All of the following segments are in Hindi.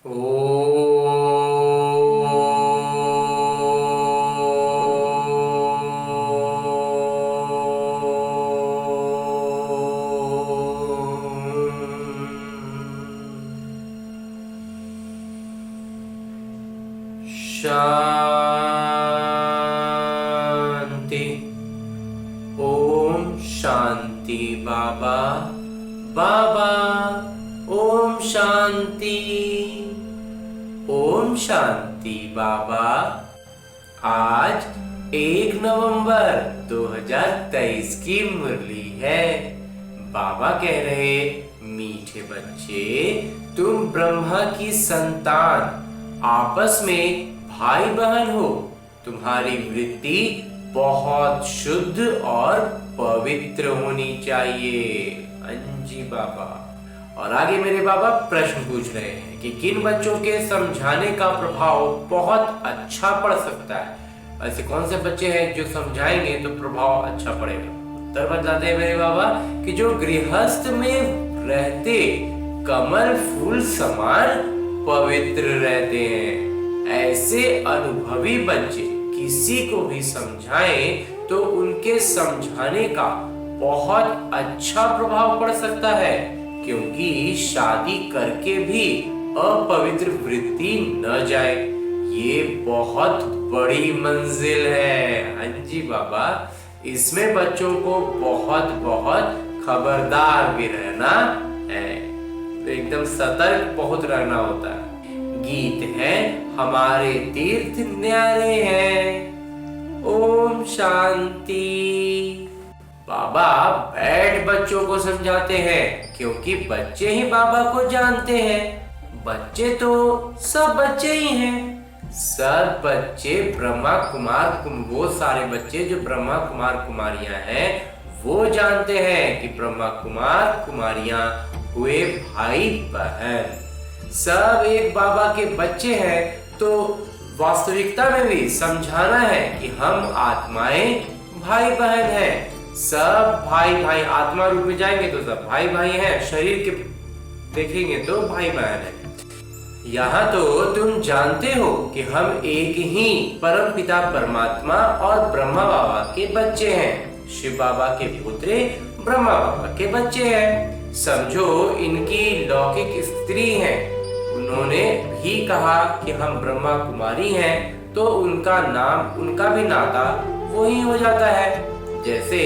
ओ शांति। ओम शांति बाबा। बाबा ओम शांति। ओम शांति बाबा। आज 1 नवंबर 2023 की मुरली है। बाबा कह रहे, मीठे बच्चे, तुम ब्रह्मा की संतान, आपस में भाई बहन हो। तुम्हारी वृत्ति बहुत शुद्ध और पवित्र होनी चाहिए। अंजी बाबा। और आगे मेरे बाबा प्रश्न पूछ रहे हैं कि किन बच्चों के समझाने का प्रभाव बहुत अच्छा पड़ सकता है। ऐसे कौन से बच्चे हैं जो समझाएंगे तो प्रभाव अच्छा पड़ेगा। उत्तर बताते हैं मेरे बाबा कि जो गृहस्थ में रहते कमल फूल समान पवित्र रहते हैं। ऐसे अनुभवी बच्चे किसी को भी समझाएं तो उनके समझाने का बहुत अच्छा प्रभाव पड़ सकता है, क्योंकि शादी करके भी अपवित्र वृत्ति न जाए। ये बहुत बड़ी मंजिल है। हांजी बाबा। इसमें बच्चों को बहुत बहुत खबरदार भी रहना है। तो एकदम सतर्क बहुत रहना होता है। गीत है हमारे तीर्थ न्यारे हैं। ओम शांति। बाबा बैठ बच्चों को समझाते हैं, क्योंकि बच्चे ही बाबा को जानते हैं। बच्चे तो सब बच्चे ही हैं। सब बच्चे ब्रह्मा कुमार, वो सारे बच्चे जो ब्रह्मा कुमार कुमारियां हैं, वो जानते हैं कि ब्रह्मा कुमार कुमारियां हुए भाई बहन। सब एक बाबा के बच्चे हैं। तो वास्तविकता में भी समझाना है कि हम आत्माएं भाई बहन हैं। सब भाई भाई आत्मा रूप में जाएंगे तो सब भाई भाई हैं। शरीर के देखेंगे तो भाई बहन है। यहाँ तो तुम जानते हो कि हम एक ही परम पिता परमात्मा और ब्रह्मा बाबा के बच्चे हैं। शिव बाबा के पुत्र ब्रह्मा बाबा के बच्चे हैं। समझो इनकी लौकिक स्त्री हैं। उन्होंने भी कहा कि हम ब्रह्मा कुमारी हैं, तो उनका नाम, उनका भी नाता वही हो जाता है। जैसे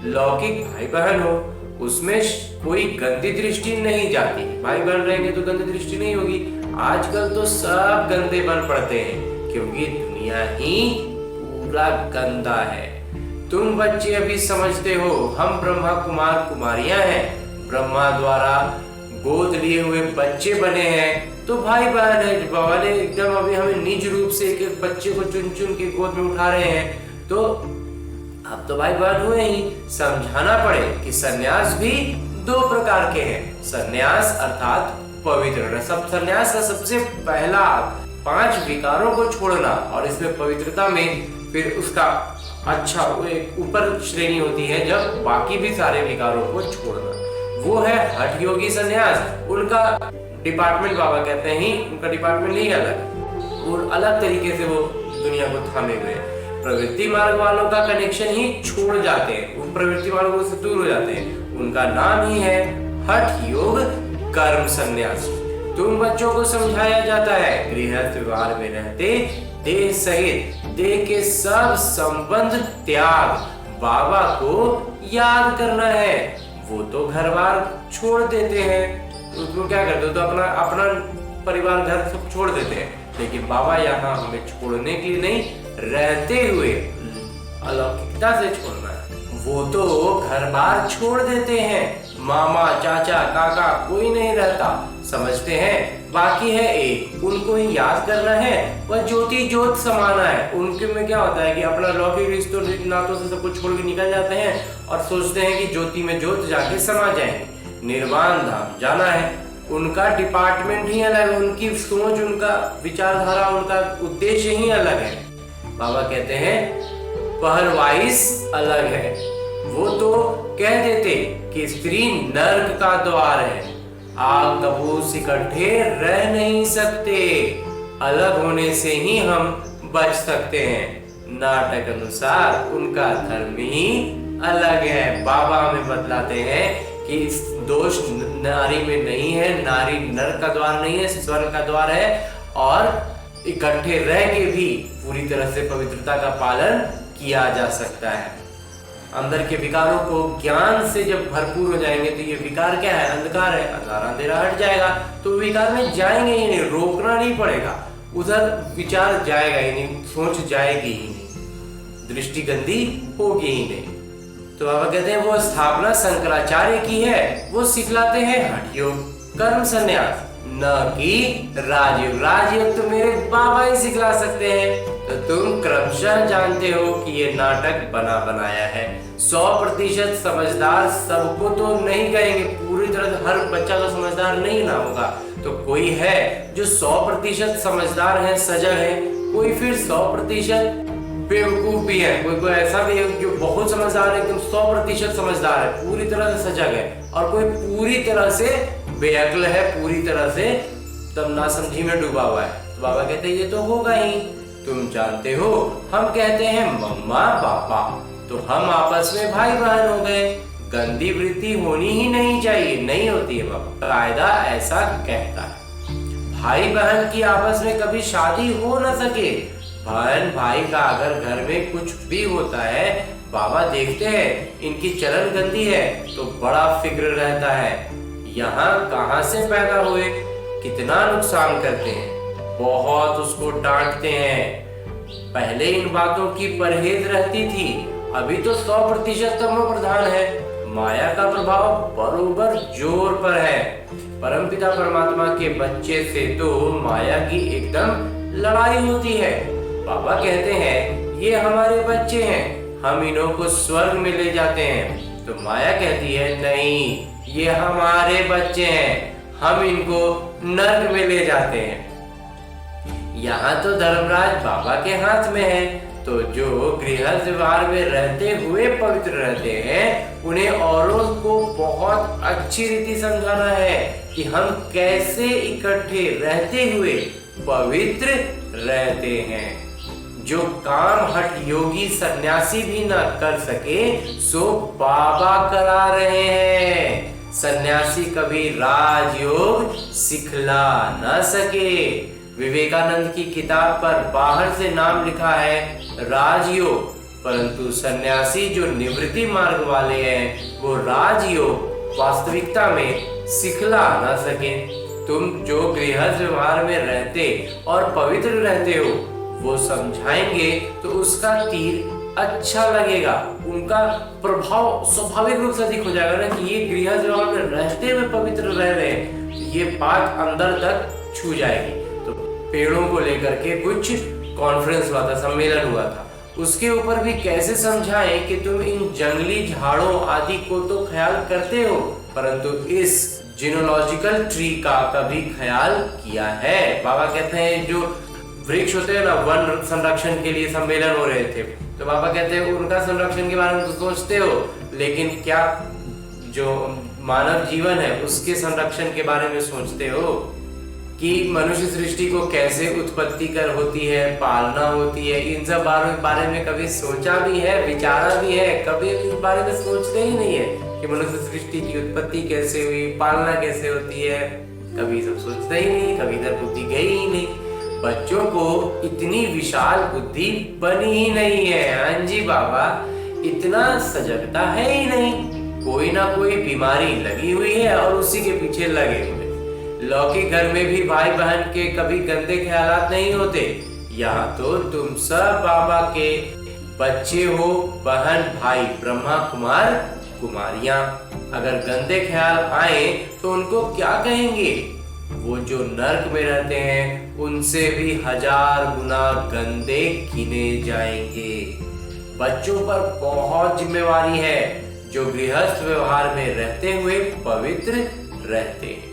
लौकिक भाई बहन हो, उसमें कोई गंदी दृष्टि नहीं जाती। भाई बहन रहेंगे तो गंदी दृष्टि नहीं होगी। आजकल तो सब गंदे बन पड़ते हैं, क्योंकि दुनिया ही पूरा गंदा है। तुम बच्चे अभी समझते हो हम ब्रह्मा कुमार कुमारियां हैं। ब्रह्मा द्वारा गोद लिए हुए बच्चे बने हैं, तो भाई बहन है। बाबा ने एकदम अभी हमें निज रूप से एक एक बच्चे को चुन चुन के गोद में उठा रहे हैं। तो अब तो भाई बहन हुए ही। समझाना पड़े कि सन्यास भी 2 प्रकार के हैं। सन्यास अर्थात पवित्र। सब सन्यास का सबसे पहला 5 विकारों को छोड़ना, और इसमें पवित्रता में फिर उसका अच्छा एक ऊपर श्रेणी होती है जब बाकी भी सारे विकारों को छोड़ना। वो है हठ योगी सन्यास। उनका डिपार्टमेंट बाबा कहते हैं, उनका डिपार्टमेंट ही अलग और अलग तरीके से वो दुनिया को थामे हुए। प्रवृत्ति मार्ग वालों का कनेक्शन ही छोड़ जाते हैं, उन प्रवृत्ति मार्गों से दूर हो जाते हैं। उनका नाम ही है हठ योग कर्म सन्यास। तुम बच्चों को समझाया जाता है गृहस्थ व्यवहार में रहते देह सहित देह के सब संबंध त्याग बाबा को याद करना है। वो तो घर बार छोड़ देते हैं, उसको क्या करते हो, तो अपना परिवार घर सब छोड़ देते हैं। लेकिन बाबा यहाँ हमें छोड़ने के लिए नहीं, रहते हुए अलौकिकता से छोड़ना है। वो तो घर बार छोड़ देते हैं। मामा चाचा काका कोई नहीं रहता, समझते हैं बाकी है एक, उनको ही याद करना है। वह ज्योति ज्योत समाना है। उनके में क्या होता है कि अपना लौकिक रिश्तों नातों से सब कुछ छोड़ के निकल जाते हैं और सोचते हैं कि ज्योति में ज्योत जाके समा जाएंगे, निर्वाण धाम जाना है। उनका डिपार्टमेंट ही अलग है, उनकी सोच, उनका विचारधारा, उनका उद्देश्य ही अलग है। बाबा कहते हैं पहलवाइस अलग है। वो तो कह देते कि स्त्री नर्क का द्वार है। आग कपूस इकट्ठे रह नहीं सकते, अलग होने से ही हम बच सकते हैं। नाटक अनुसार उनका धर्म ही अलग है। बाबा हमें बतलाते हैं कि दोष नारी में नहीं है, नारी नर का द्वार नहीं है, स्वर्ग का द्वार है, और इकट्ठे रह के भी पूरी तरह से पवित्रता का पालन किया जा सकता है। अंदर के विकारों को ज्ञान से जब भरपूर हो जाएंगे तो ये विकार क्या है? अंधकार है। अंधार अंधेरा हट जाएगा तो विकार में जाएंगे ही नहीं, रोकना नहीं पड़ेगा, उधर विचार जाएगा ही नहीं, सोच जाएगी ही नहीं, दृष्टि गंदी होगी ही नहीं। तो बाबा कहते हैं वो स्थापना शंकराचार्य की है, वो सिखलाते हैं हठ योग, कर्म संन्यास, न कि राजयोग। राजयोग तो मेरे बाबा ही सिखला सकते हैं। तो तुम क्रमशः जानते हो कि ये नाटक बना बनाया है। 100% समझदार सबको तो नहीं कहेंगे, पूरी तरह से हर बच्चा तो समझदार नहीं ना होगा, तो कोई है जो 100% समझदार है, सजग है, कोई फिर 100% बेवकूफ भी है, कोई ऐसा भी है जो बहुत समझदार है, एकदम 100% समझदार है, पूरी तरह से सजग है, और कोई पूरी तरह से बेअक्ल है, पूरी तरह से तब नासमझी में डूबा हुआ है। तो बाबा कहते हैं ये तो होगा ही। तुम जानते हो हम कहते हैं मम्मा पापा, तो हम आपस में भाई बहन हो गए। गंदी वृत्ति होनी ही नहीं चाहिए, नहीं होती है बाबा, कायदा ऐसा कहता है। भाई बहन की आपस में कभी शादी हो न सके। बहन भाई का अगर घर में कुछ भी होता है, बाबा देखते हैं इनकी चलन गंदी है तो बड़ा फिक्र रहता है, यहाँ कहाँ से पैदा हुए, कितना नुकसान करते हैं, बहुत उसको डांटते हैं। पहले इन बातों की परहेज रहती थी, अभी तो 100% तमो प्रधान है, माया का प्रभाव बरोबर जोर पर है। परमपिता परमात्मा के बच्चे से तो माया की एकदम लड़ाई होती है। बाबा कहते हैं ये हमारे बच्चे हैं, हम इन्हों को स्वर्ग में ले जाते हैं, तो माया कहती है नहीं ये हमारे बच्चे हैं, हम इनको नर्क में ले जाते हैं। यहाँ तो धर्मराज बाबा के हाथ में है, तो जो गृहस्थ व्यवहार में रहते हुए पवित्र रहते हैं, उन्हें औरों को बहुत अच्छी रीति समझाना है कि हम कैसे इकट्ठे रहते हुए पवित्र रहते हैं। जो काम हठ योगी सन्यासी भी न कर सके, सो बाबा करा रहे हैं। सन्यासी कभी राजयोग सिखला न सके। विवेकानंद की किताब पर बाहर से नाम लिखा है राजयोग, परंतु सन्यासी जो निवृत्ति मार्ग वाले हैं वो राजयोग वास्तविकता में सिखला न सके। तुम जो गृहस्थ व्यवहार में रहते और पवित्र रहते हो वो समझाएंगे तो उसका तीर अच्छा लगेगा, उनका प्रभाव स्वाभाविक रूप से अधिक हो जाएगा ना कि ये गृहस्थ व्यवहार में रहते हुए पवित्र रह रहे हैं, ये बात अंदर तक छू जाएगी। तो पेड़ों को लेकर के कुछ कॉन्फ्रेंस हुआ था, सम्मेलन हुआ था, उसके ऊपर भी कैसे समझाएं कि तुम इन जंगली झाड़ों आदि को तो ख्याल करते हो, परंतु इस जीनोलॉजिकल ट्री का कभी ख्याल किया है। बाबा कहते हैं जो वृक्ष होते हैं ना, वन संरक्षण के लिए सम्मेलन हो रहे थे, तो बाबा कहते हैं उनका संरक्षण के बारे में तो सोचते हो, लेकिन क्या जो मानव जीवन है उसके संरक्षण के बारे में सोचते हो कि मनुष्य सृष्टि को कैसे उत्पत्ति कर होती है, पालना होती है, इन सब बारे में कभी सोचा भी है, विचारा भी है? कभी इस बारे में सोचते ही नहीं है कि मनुष्य सृष्टि की उत्पत्ति कैसे हुई, पालना कैसे होती है, कभी सब सोचते ही नहीं, कभी इधर बुद्धि गई ही नहीं। बच्चों को इतनी विशाल बुद्धि बनी ही नहीं है। हाँ जी बाबा, इतना सजगता है ही नहीं, कोई ना कोई बीमारी लगी हुई है और उसी के पीछे लगे हुए। लौकिक घर में भी भाई बहन के कभी गंदे ख्यालात नहीं होते, यहाँ तो तुम सब बाबा के बच्चे हो, बहन भाई, ब्रह्मा कुमार कुमारियां। अगर गंदे ख्याल आए तो उनको क्या कहेंगे? वो जो नर्क में रहते हैं उनसे भी 1000 गुना गंदे गिने जाएंगे। बच्चों पर बहुत जिम्मेवारी है जो गृहस्थ व्यवहार में रहते हुए पवित्र रहते हैं।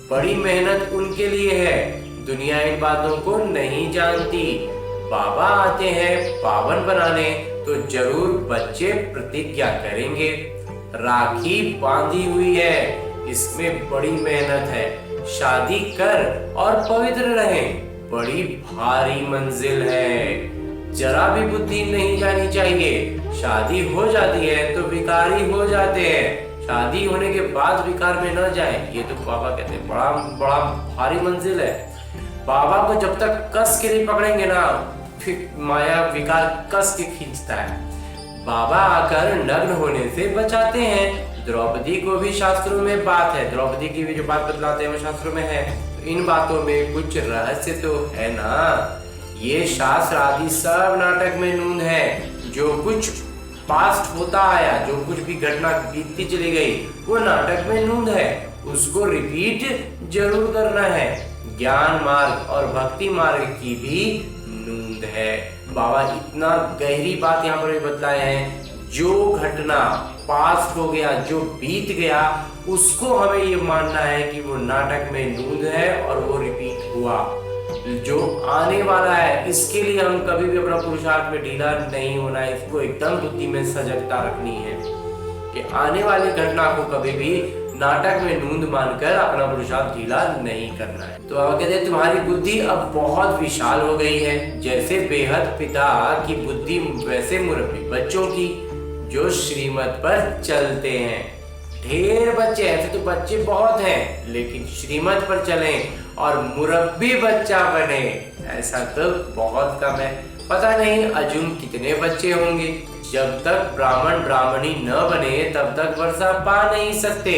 बड़ी मेहनत उनके लिए है, दुनिया इन बातों को नहीं जानती। बाबा आते हैं पावन बनाने, तो जरूर बच्चे प्रतिज्ञा करेंगे। राखी बांधी हुई है, इसमें बड़ी मेहनत है। शादी कर और पवित्र रहे, बड़ी भारी मंजिल है। जरा भी बुद्धि नहीं जानी चाहिए। शादी हो जाती है तो विकारी हो जाते हैं, शादी होने के बाद विकार में न जाए। ये तो बाबा कहते हैं बड़ा बड़ा भारी मंजिल है। बाबा को जब तक कस के नहीं पकड़ेंगे ना, फिर माया विकार कस के खींचता है। बाबा आकर नग्न होने से बचाते हैं। द्रौपदी को भी शास्त्रों में बात है, द्रौपदी की भी जो बात बतलाते हैं वो शास्त्रों में है। तो इन बातों में कुछ रहस्य तो है ना। ये शास्त्र आदि सब नाटक में नूंद है। जो कुछ पास्ट होता आया, जो कुछ भी घटना बीतती चली गई, वो नाटक में नूंद है। उसको रिपीट जरूर करना है। ज्ञान मार्ग और भक्ति मार्ग की भी नूंद है। बाबा इतना गहरी बात यहाँ पर बतलाए हैं। जो घटना पास्ट हो गया, जो बीत गया, उसको हमें ये मानना है कि वो नाटक में नूंद है और वो रिपीट हुआ। जो आने वाला है, इसके लिए हम कभी भी अपना पुरुषार्थ में ढीला नहीं होना है। इसको एकदम बुद्धि में सजगता रखनी है कि आने वाली घटना को कभी भी नाटक में नूंद मानकर अपना पुरुषार्थ ढीला नहीं करना है। तो अब कहते हैं तुम्हारी बुद्धि अब बहुत विशाल हो गई है। जैसे बेहद पिता की बुद्धि, वैसे मुरब्बी बच्चों की जो श्रीमत पर चलते हैं। ढेर बच्चे, ऐसे तो बच्चे बहुत हैं, लेकिन श्रीमत पर चलें और मुरब्बी बच्चा बने, ऐसा तो बहुत कम है। पता नहीं अर्जुन कितने बच्चे होंगे। जब तक ब्राह्मण ब्राह्मणी न बने तब तक वर्षा पा नहीं सकते।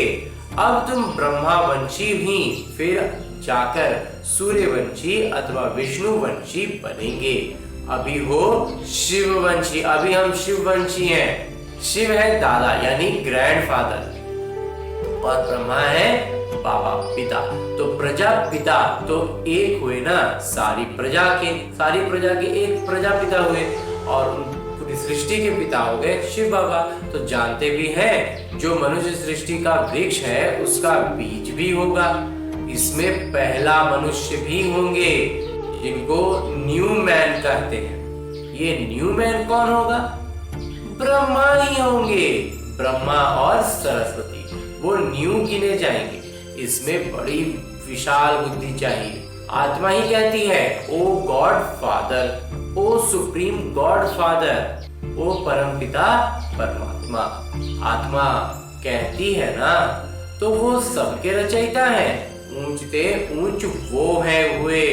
अब तुम ब्रह्मावंशी भी फिर जाकर सूर्यवंशी अथवा विष्णुवंशी बनेंगे। अभी हो शिववंशी, अभी हम शिववंशी हैं। शिव है दादा यानी ग्रैंडफादर और ब्रह्मा है बाबा पिता। तो प्रजापिता तो एक हुए ना, सारी प्रजा के एक प्रजापिता हुए और पूरी सृष्टि के पिता हो गए शिव बाबा। तो जानते भी हैं जो मनुष्य सृष्टि का वृक्ष है उसका बीज भी होगा। इसमें पहला मनुष्य भी होंगे जिनको न्यू मैन कहते हैं। ये न्यू मैन कौन होगा? ब्रह्मा ही होंगे। ब्रह्मा और सरस्वती वो न्यू गिने जाएंगे। इसमें बड़ी विशाल बुद्धि चाहिए। आत्मा ही कहती है ओ गॉड फादर, ओ सुप्रीम गॉड फादर, ओ परमपिता परमात्मा। आत्मा कहती है ना, तो वो सबके रचयिता है। ऊंचते ऊंच वो है हुए।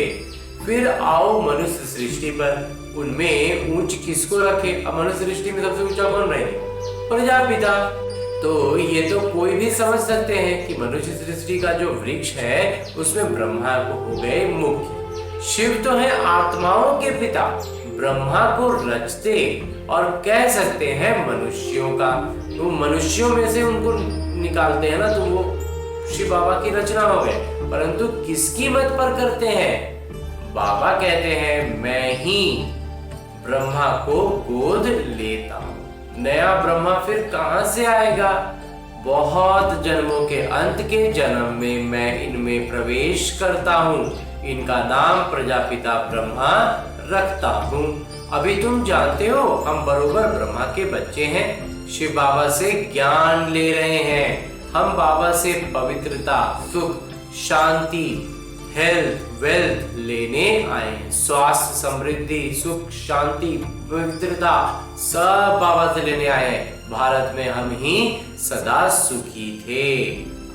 फिर आओ मनुष्य सृष्टि पर, उनमें ऊंच किसको रखे? अब मनुष्य सृष्टि में सबसे ऊंचा कौन रहेगा? प्रजापिता। तो ये तो कोई भी समझ सकते हैं कि मनुष्य सृष्टि का जो वृक्ष है उसमें ब्रह्मा को हो गए मुख्य। शिव तो है आत्माओं के पिता, ब्रह्मा को रचते और कह सकते हैं मनुष्यों का। तो मनुष्यों में से उनको निकालते हैं ना, तो वो शिव बाबा की रचना हो गए। परंतु किसकी मत पर करते हैं? बाबा कहते हैं मैं ही ब्रह्मा को गोद लेता हूँ। नया ब्रह्मा फिर कहां से आएगा? बहुत जन्मों के अंत के जन्म में मैं इनमें प्रवेश करता हूँ। इनका नाम प्रजापिता ब्रह्मा रखता हूँ। अभी तुम जानते हो हम बरोबर ब्रह्मा के बच्चे हैं। शिव बाबा से ज्ञान ले रहे हैं। हम बाबा से पवित्रता, सुख, शांति, हेल्थ, वेल्थ लेने आए हैं। स्वास्थ्य, समृद्धि, सुख, शांति, पवित्रता सब बाबा से लेने आए हैं। भारत में हम ही सदा सुखी थे,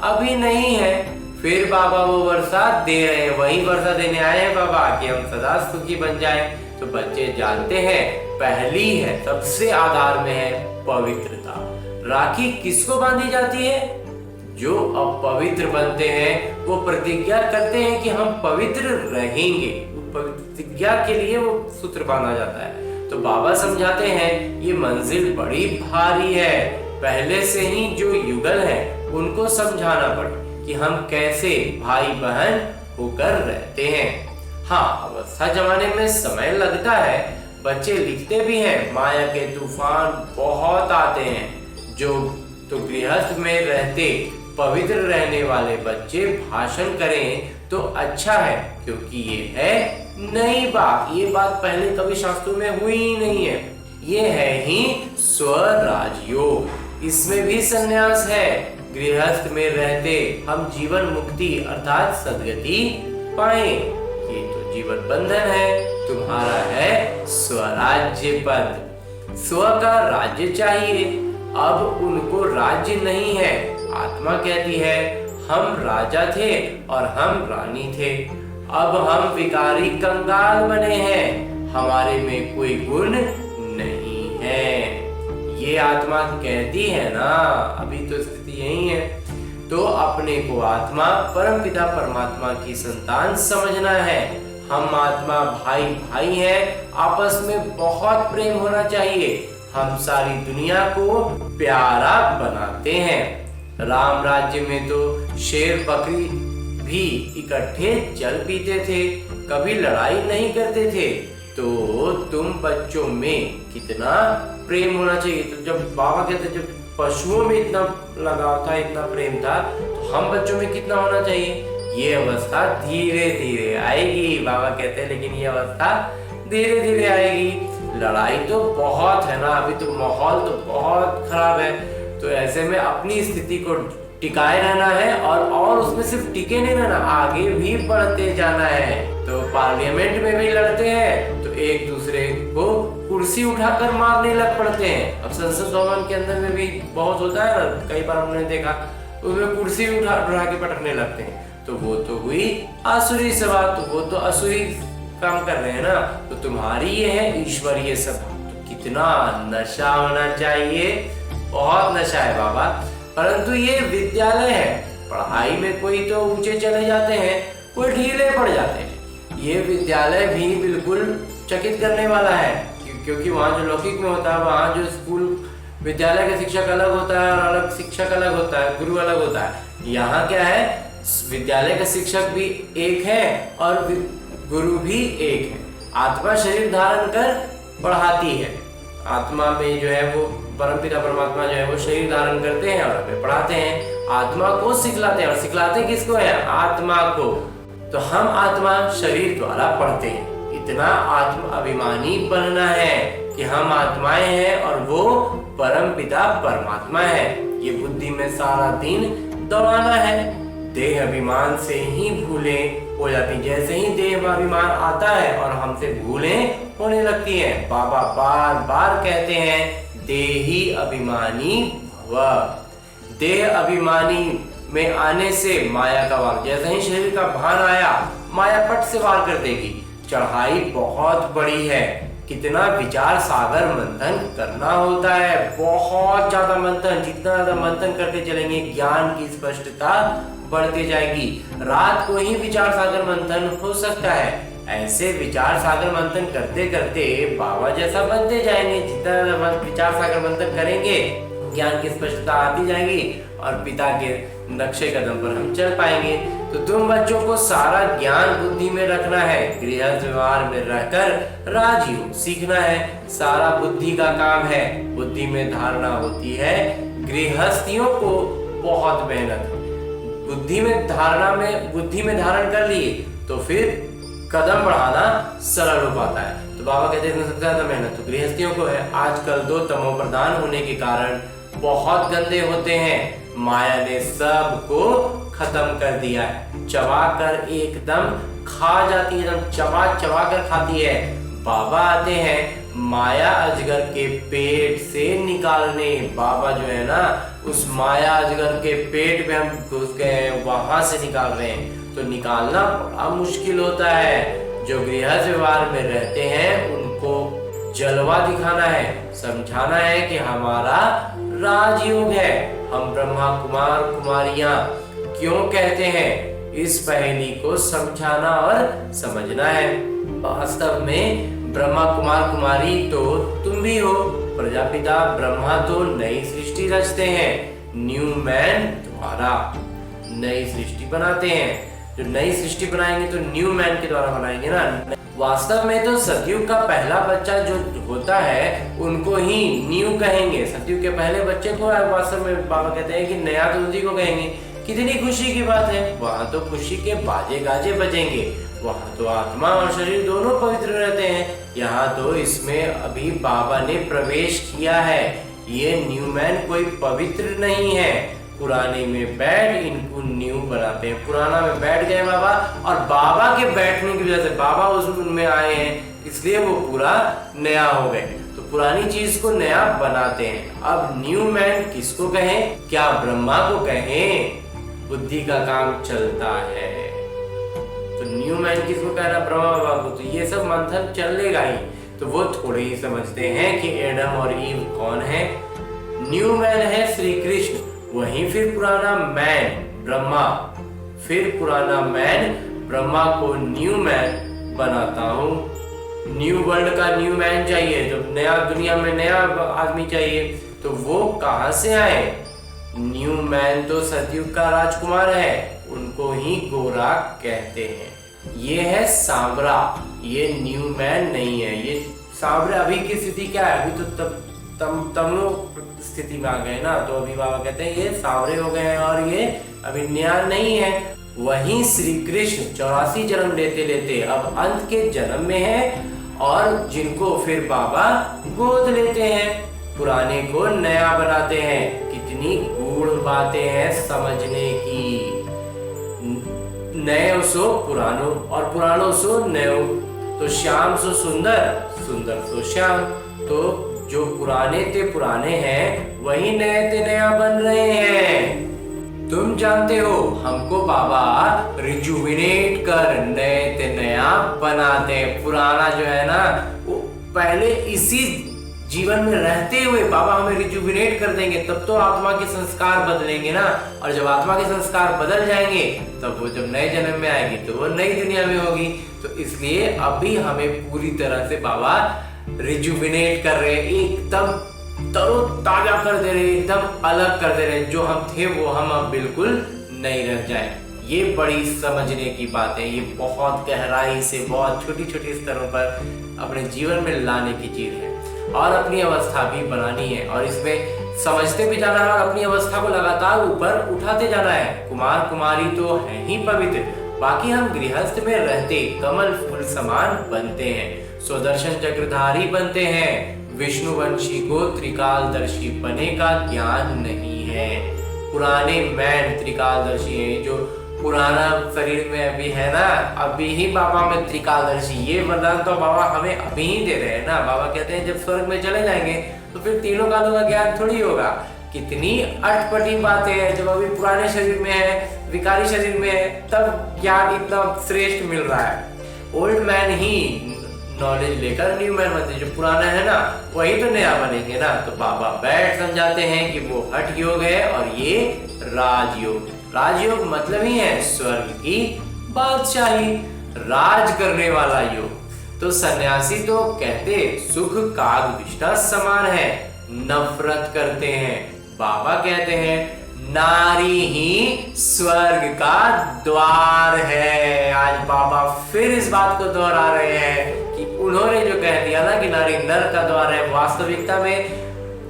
अभी नहीं है। फिर बाबा वो वर्षा दे रहे हैं, वही वर्षा देने आए हैं बाबा कि हम सदा सुखी बन जाएं। तो बच्चे जानते हैं पहली है, सबसे आधार में है पवित्रता। राखी किसको बांधी जाती है? जो अपवित्र बनते हैं वो प्रतिज्ञा करते हैं कि हम पवित्र रहेंगे। प्रतिज्ञा के लिए वो सूत्र बांधा जाता है। तो बाबा समझाते हैं ये मंजिल बड़ी भारी है। पहले से ही जो युगल हैं उनको समझाना पड़े कि हम कैसे भाई बहन होकर रहते हैं। हाँ, अवस्था जमाने में समय लगता है। बच्चे लिखते भी हैं माया के तूफान बहुत आते हैं। जो तो गृहस्थ में रहते पवित्र रहने वाले बच्चे भाषण करें तो अच्छा है, क्योंकि ये है नई बात। ये बात पहले कभी शास्त्रों में हुई ही नहीं है। ये है ही स्वराज योग। इसमें भी संन्यास है। गृहस्थ में रहते हम जीवन मुक्ति अर्थात सद्गति पाए। ये तो जीवन बंधन है, तुम्हारा है स्वराज्य पद। स्व का राज्य चाहिए, अब उनको राज्य नहीं है। आत्मा कहती है हम राजा थे और हम रानी थे, अब हम विकारी कंगाल बने हैं, हमारे में कोई गुण नहीं है। ये आत्मा कहती है ना, अभी तो स्थिति यही है। तो अपने को आत्मा परमपिता परमात्मा की संतान समझना है। हम आत्मा भाई भाई हैं, आपस में बहुत प्रेम होना चाहिए। हम सारी दुनिया को प्यारा बनाते हैं। राम राज्य में तो शेर बकरी भी इकट्ठे जल पीते थे, कभी लड़ाई नहीं करते थे। तो तुम बच्चों में कितना प्रेम होना चाहिए। तो जब बाबा कहते जब पशुओं में इतना लगाव था, इतना प्रेम था, तो हम बच्चों में कितना होना चाहिए। ये अवस्था धीरे धीरे आएगी, बाबा कहते हैं, लेकिन ये अवस्था धीरे धीरे आएगी। लड़ाई तो बहुत है ना, अभी तो माहौल तो बहुत खराब है। तो ऐसे में अपनी स्थिति को टिकाए रहना है और उसमें सिर्फ टिके नहीं रहना, आगे भी बढ़ते जाना है। तो पार्लियामेंट में भी लड़ते हैं तो एक दूसरे को कुर्सी उठाकर मारने लग पड़ते हैं। अब संसद भवन के अंदर में भी बहुत होता है ना, कई बार हमने देखा, उसमें कुर्सी उठा के पटकने लगते हैं। तो वो तो हुई आसुरी सभा, तो वो तो असुरी काम कर रहे हैं ना। तो तुम्हारी ये है ईश्वरीय सभा। तो कितना नशा होना चाहिए, बहुत नशा है बाबा। परंतु ये विद्यालय है, पढ़ाई में कोई तो ऊंचे चले जाते हैं, कोई ढीले पड़ जाते हैं। ये विद्यालय भी बिल्कुल चकित करने वाला है, क्योंकि वहाँ जो लौकिक में होता है, वहाँ जो स्कूल विद्यालय का शिक्षक अलग होता है और अलग शिक्षक अलग होता है, गुरु अलग होता है। यहाँ क्या है, विद्यालय का शिक्षक भी एक है और गुरु भी एक है। आत्मा शरीर धारण कर पढ़ाती है। आत्मा में जो है वो परमपिता परमात्मा जो है वो शरीर धारण करते हैं और हमें पढ़ाते हैं। आत्मा को सिखलाते हैं, और सिखलाते किसको है, आत्मा को। तो हम आत्मा शरीर द्वारा पढ़ते हैं। इतना आत्म अभिमानी बनना है कि हम आत्माएं हैं और वो परमपिता परमात्मा है। ये बुद्धि में सारा दिन दौड़ाना है। देह अभिमान से ही भूलें हो जाती, जैसे ही देह अभिमान आता है और हमसे भूलें होने लगती हैं। बाबा बार बार कहते हैं देही अभिमानी भव। देह अभिमानी में आने से माया का वार, जैसे ही शरीर का भान आया माया पट से वार कर देगी। चढ़ाई बहुत बड़ी है, कितना विचार सागर मंथन करना होता है, बहुत ज्यादा मंथन। जितना ज्यादा मंथन करते चलेंगे ज्ञान की स्पष्टता बढ़ती जाएगी। रात को ही विचार सागर मंथन हो सकता है। ऐसे विचार सागर मंथन करते करते बाबा जैसा बनते जाएंगे। जितना विचार सागर मंथन करेंगे ज्ञान की स्पष्टता आती जाएगी और पिता के नक्शे कदम पर हम चल पाएंगे। तो तुम बच्चों को सारा ज्ञान बुद्धि में रखना है, गृहस्थ व्यवहार में रहकर राजयोग सीखना है। सारा बुद्धि का काम है, बुद्धि में धारणा होती है। गृहस्थियों को बहुत मेहनत, बुद्धि में धारण कर लिए तो फिर कदम बढ़ाना सरल हो पाता है। तो बाबा कहते हैं सबसे ज्यादा मेहनत तो गृहस्थियों को है। आजकल 2 तमो प्रधान होने के कारण बहुत गंदे होते हैं। माया ने सबको खत्म कर दिया है, चबा कर एकदम खा जाती है, एकदम चबा चबा कर खाती है। बाबा आते हैं माया अजगर के पेट से निकालने। बाबा जो है ना उस माया अजगर के पेट में हम घुस गए हैं, वहां से निकाल रहे हैं। तो निकालना बड़ा मुश्किल होता है। जो गृहस्थ व्यवहार में रहते हैं उनको जलवा दिखाना है, समझाना है कि हमारा राजयोग है, हम ब्रह्मा कुमार कुमारियां क्यों कहते हैं, इस पहेली को समझाना और समझना है। वास्तव में ब्रह्मा कुमार कुमारी तो तुम भी हो। प्रजापिता ब्रह्मा तो नई सृष्टि रचते हैं, न्यू मैन द्वारा नई सृष्टि बनाते हैं। जो नई सृष्टि बनाएंगे तो न्यू मैन के द्वारा बनाएंगे ना। वास्तव में तो सतयुग का पहला बच्चा जो होता है उनको ही न्यू कहेंगे। सतयुग के पहले बच्चे को वास्तव में बाबा कहते हैं कि नया तो उसी को कहेंगे। कितनी खुशी की बात है, वहाँ तो खुशी के बाजे गाजे बजेंगे। वहाँ तो आत्मा और शरीर दोनों पवित्र रहते हैं। यहाँ तो इसमें अभी बाबा ने प्रवेश किया है। ये न्यू मैन कोई पवित्र नहीं है, पुराने में बैठ इनको न्यू बनाते हैं। पुराना में बैठ गए बाबा, और बाबा के बैठने की वजह से बाबा उनमें आए हैं, इसलिए वो पूरा नया हो गए। तो पुरानी चीज को नया बनाते हैं। अब न्यू मैन किसको कहें? क्या ब्रह्मा को कहें? बुद्धि का काम चलता है। तो न्यू मैन किसको कहना? ब्रह्मा बाबा को। तो ये सब मंथन चलेगा ही। तो वो थोड़े ही समझते हैं कि एडम और ईव कौन है। न्यू मैन है श्री कृष्ण, वहीं फिर पुराना मैन ब्रह्मा, फिर पुराना मैन ब्रह्मा को न्यू मैन बनाता हूँ। न्यू वर्ल्ड का न्यू मैन चाहिए, तो नया दुनिया में नया आदमी चाहिए, तो वो कहाँ से आए? न्यू मैन तो सतयुग का राजकुमार है, उनको ही गोरा कहते हैं। ये है सांवरा, ये न्यू मैन नहीं है। ये सांवरा अभी की स्थिति क्या है? अभी तो तमो स्थिति में आ गए ना, तो अभी बाबा कहते हैं ये सांवरे हो गए हैं और ये अभी नया नहीं है। वहीं श्री कृष्ण 84 जन्म लेते लेते अब अंत के जन्म में है, और जिनको फिर बाबा गोद लेते हैं, पुराने को नया बनाते हैं। कितनी गूढ़ बातें हैं समझने की। नए सो पुरानो और पुरानो सो नयो, तो श्याम सो सुंदर, सुंदर सो श्याम। तो जो पुराने थे पुराने हैं, वही नए थे नया बन रहे हैं। तुम जानते हो हमको बाबा रिजुविनेट कर नए ते नया बनाते हैं। पुराना जो है ना, वो पहले इसी जीवन में रहते हुए बाबा हमें रिजुविनेट कर देंगे, तब तो आत्मा के संस्कार बदलेंगे ना। और जब आत्मा के संस्कार बदल जाएंगे, तब वो जब नए जन्म में आएगी तो वो नई दुनिया में होगी। तो इसलिए अभी हमें पूरी तरह से बाबा रिजुविनेट कर रहे हैं, एकदम तरोताजा कर दे रहे, एकदम अलग कर दे रहे। जो हम थे वो हम अब बिल्कुल नहीं रह जाए। ये बड़ी समझने की बात है। ये बहुत गहराई से, बहुत छोटी छोटी स्तरों पर अपने जीवन में लाने की चीज है, और अपनी अवस्था भी बनानी है, और इसमें समझते भी जाना है और अपनी अवस्था को लगातार ऊपर उठाते जाना है। कुमार कुमारी तो है ही पवित्र, बाकी हम गृहस्थ में रहते कमल फूल समान बनते हैं, स्वदर्शन चक्रधारी बनते हैं। विष्णुवंशी को त्रिकालदर्शी बने का ज्ञान नहीं है। पुराने मैन त्रिकालदर्शी है, जो पुराना शरीर में अभी है ना, अभी ही बाबा में त्रिकालदर्शी। ये वरदान तो बाबा हमें अभी ही दे रहे हैं ना। बाबा कहते हैं जब स्वर्ग में चले जाएंगे तो फिर तीनों कालों का ज्ञान थोड़ी होगा। कितनी अटपटी बातें हैं। जब अभी पुराने शरीर में है, विकारी शरीर में है, तब ज्ञान इतना श्रेष्ठ मिल रहा है। ओल्ड मैन ही नॉलेज लेकर न्यू मैन बनते, जो पुराना है ना वही तो नया बनेंगे ना। तो बाबा बैठ समझाते हैं कि वो हठ योग है और ये राजयोग। राजयोग मतलब ही है स्वर्ग की बादशाही, राज करने वाला योग। तो सन्यासी तो कहते सुख काग विष्ठा समान है, नफरत करते हैं। बाबा कहते हैं नारी ही स्वर्ग का द्वार है। आज बाबा फिर इस बात को दोहरा रहे हैं कि उन्होंने जो कह दिया ना कि नारी नर का द्वार है, वास्तविकता में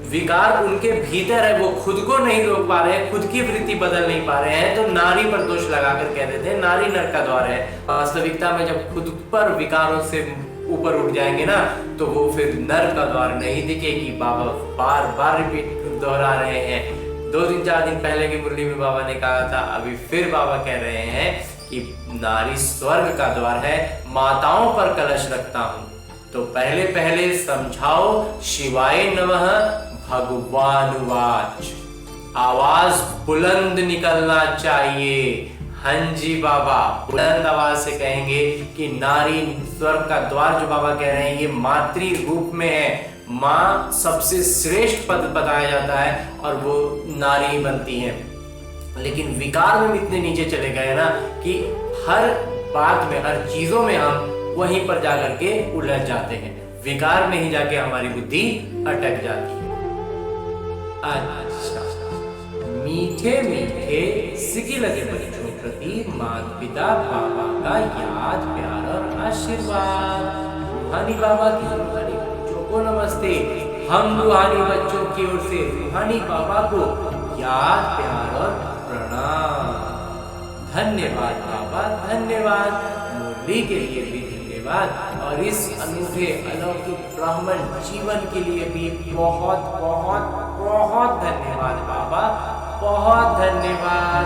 विकार उनके भीतर है, वो खुद को नहीं रोक पा रहे हैं, खुद की वृत्ति बदल नहीं पा रहे हैं, तो नारी पर दोष लगाकर कह देते हैं नारी नर का द्वार है। वास्तविकता में जब खुद पर विकारों से ऊपर उठ जाएंगे ना, तो वो फिर नर का द्वार नहीं दिखेगी। बाबा बार बार रिपीट दोहरा रहे हैं। 2 दिन 4 दिन पहले की मुरली में बाबा ने कहा था, अभी फिर बाबा कह रहे हैं कि नारी स्वर्ग का द्वार है, माताओं पर कलश रखता हूं। तो पहले पहले समझाओ शिवाय नमः भगवान वाच। आवाज बुलंद निकलना चाहिए। हंजी बाबा बुलंद आवाज से कहेंगे कि नारी स्वर्ग का द्वार, जो बाबा कह रहे हैं ये मातृ रूप में है। माँ सबसे श्रेष्ठ पद बताया जाता है और वो नारी बनती है। लेकिन विकार में इतने नीचे चले गए ना कि हर बात में, हर चीजों में हम वहीं पर जाकर के उलझ जाते हैं। विकार में ही जाके हमारी बुद्धि अटक जाती है। अच्छा, मीठे मीठे सिकी लगे बच्चों प्रति माता पिता बाबा का याद प्यार और आशीर्वाद। रूहानी बाबा की रूहानी बच्चों को नमस्ते। हम रूहानी बच्चों की ओर से रूहानी बाबा को याद प्यार और प्रणाम। धन्यवाद बाबा, धन्यवाद। मुरली के लिए भी धन्यवाद, और इस अनूठे अलौकिक ब्राह्मण जीवन के लिए भी बहुत बहुत बहुत धन्यवाद बाबा। बहुत धन्यवाद।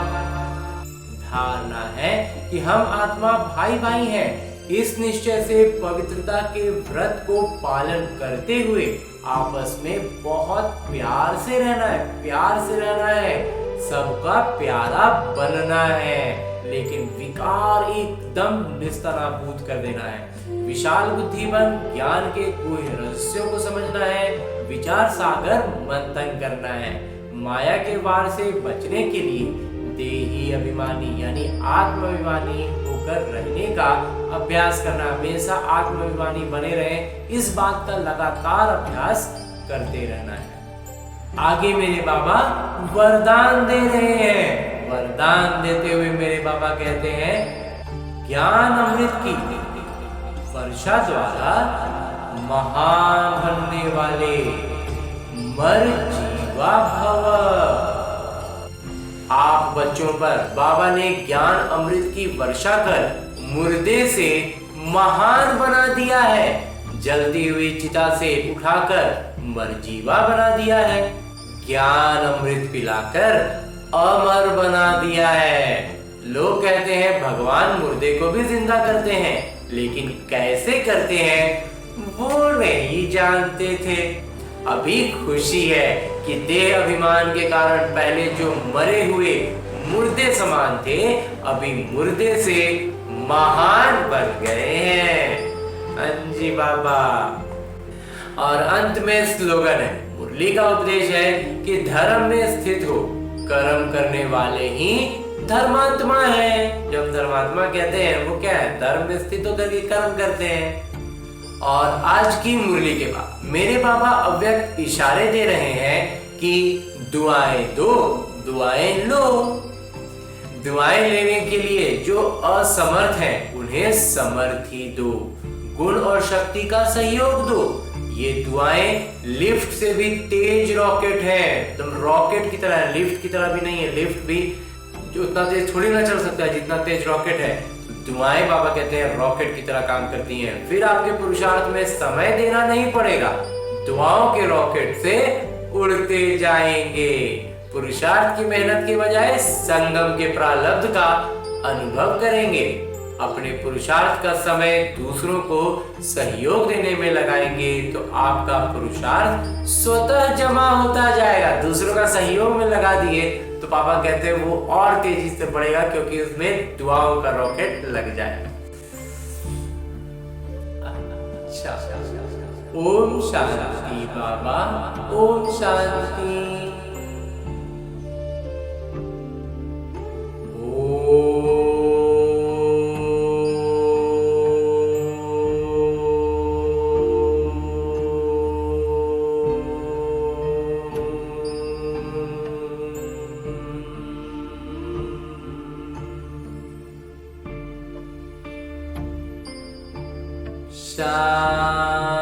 धारणा है कि हम आत्मा भाई भाई हैं। इस निश्चय से पवित्रता के व्रत को पालन करते हुए आपस में बहुत प्यार से रहना है, प्यार से रहना है, सबका प्यारा बनना है, लेकिन विकार एकदम निस्तनाबूद कर देना है। विशाल बुद्धि बन ज्ञान के कोई रहस्यों को समझना है, विचार सागर मंथन करना है। माया के वार से बचने के लिए देही अभिमानी यानी आत्माभिमानी होकर रहने का अभ्यास करना, हमेशा आत्माभिमानी बने रहे, इस बात का लगातार अभ्यास करते रहना है। आगे मेरे बाबा वरदान दे रहे हैं। वरदान देते हुए मेरे बाबा कहते हैं, ज्ञान अमृत की वर्षा द्वारा महान बनने वाले मर जीवा भव। आप बच्चों पर बाबा ने ज्ञान अमृत की वर्षा कर मुर्दे से महान बना दिया है, जलती हुई चिता से उठाकर मरजीवा बना दिया है, ज्ञान अमृत पिलाकर अमर बना दिया है। लोग कहते हैं भगवान मुर्दे को भी जिंदा करते हैं, लेकिन कैसे करते हैं वो नहीं जानते थे। अभी खुशी है कि देह अभिमान के कारण पहले जो मरे हुए मुर्दे समान थे, अभी मुर्दे से महान बन गए हैं। अंजी बाबा। और अंत में स्लोगन है, मुरली का उपदेश है कि धर्म में स्थित हो, कर्म करने वाले ही धर्मात्मा है। जब धर्मात्मा कहते हैं वो क्या है, धर्म में स्थित होकर के कर्म करते हैं। और आज की मुरली के बाद मेरे बाबा अव्यक्त इशारे दे रहे हैं कि दुआएं दो, दुआएं लो। दुआएं लेने के लिए जो असमर्थ हैं उन्हें समर्थी दो, गुण और शक्ति का सहयोग दो। ये दुआएं लिफ्ट से भी तेज रॉकेट है, तुम रॉकेट की तरह है, लिफ्ट की तरह भी नहीं है। लिफ्ट भी जो उतना तेज थोड़ी ना चल सकता है जितना तेज रॉकेट है। दुआएं बाबा कहते हैं रॉकेट की तरह काम करती हैं। फिर आपके पुरुषार्थ में समय देना नहीं पड़ेगा, दुआओं के रॉकेट से उड़ते जाएंगे। पुरुषार्थ की मेहनत के बजाय संगम के प्रारब्ध का अनुभव करेंगे। अपने पुरुषार्थ का समय दूसरों को सहयोग देने में लगाएंगे तो आपका पुरुषार्थ स्वतः जमा होता जाएगा। दूसरों का सहयोग में लगा दिए तो पापा कहते हैं वो और तेजी से बढ़ेगा, क्योंकि उसमें दुआओं का रॉकेट लग जाएगा। अच्छा, ओम शांति बाबा, ओम शांति। शांति।